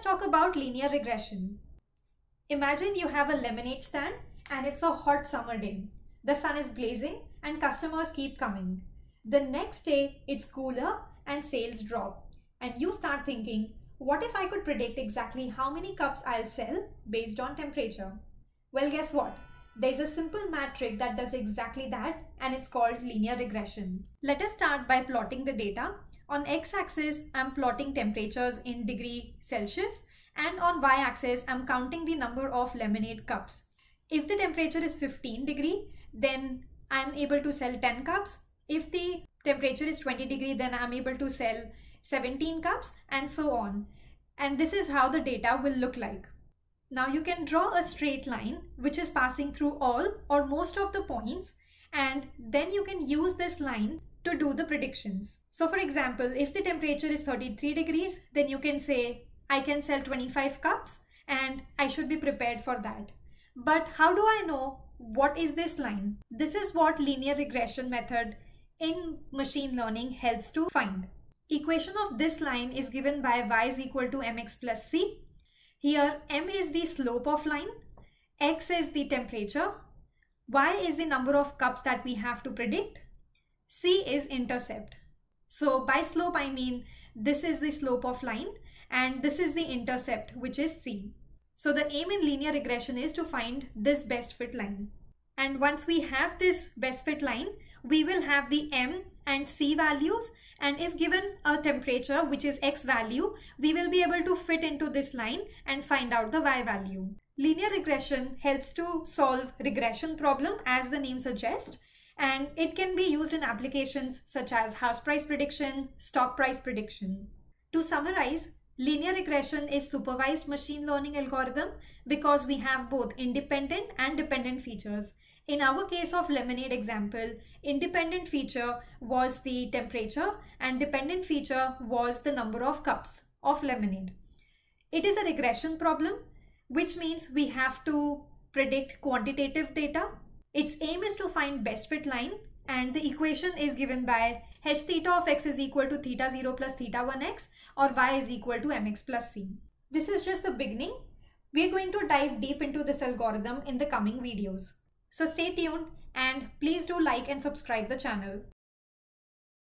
talk about linear regression. Imagine you have a lemonade stand and it's a hot summer day. The sun is blazing and customers keep coming. The next day it's cooler and sales drop. And you start thinking, what if I could predict exactly how many cups I'll sell based on temperature? Well, guess what? There's a simple math trick that does exactly that, and it's called linear regression. Let us start by plotting the data. On x-axis, I'm plotting temperatures in degrees Celsius, and on y-axis, I'm counting the number of lemonade cups. If the temperature is 15 degrees, then I'm able to sell 10 cups. If the temperature is 20 degrees, then I'm able to sell 17 cups, and so on. And this is how the data will look like. Now you can draw a straight line which is passing through all or most of the points, and then you can use this line to do the predictions. So for example, if the temperature is 33 degrees, then you can say, I can sell 25 cups and I should be prepared for that. But how do I know what is this line? This is what linear regression method in machine learning helps to find. Equation of this line is given by y is equal to mx plus c. Here m is the slope of line, x is the temperature, y is the number of cups that we have to predict, c is intercept. So by slope I mean this is the slope of line and this is the intercept, which is c. So the aim in linear regression is to find this best fit line. And once we have this best fit line, we will have the m and c values, and if given a temperature which is x value, we will be able to fit into this line and find out the y value. Linear regression helps to solve regression problem, as the name suggests, and it can be used in applications such as house price prediction, stock price prediction. To summarize, linear regression is supervised machine learning algorithm because we have both independent and dependent features. In our case of lemonade example, independent feature was the temperature and dependent feature was the number of cups of lemonade. It is a regression problem, which means we have to predict quantitative data. Its aim is to find best fit line, and the equation is given by h theta of x is equal to theta 0 plus theta 1x, or y is equal to mx plus c. This is just the beginning. We are going to dive deep into this algorithm in the coming videos. So stay tuned and please do like and subscribe the channel.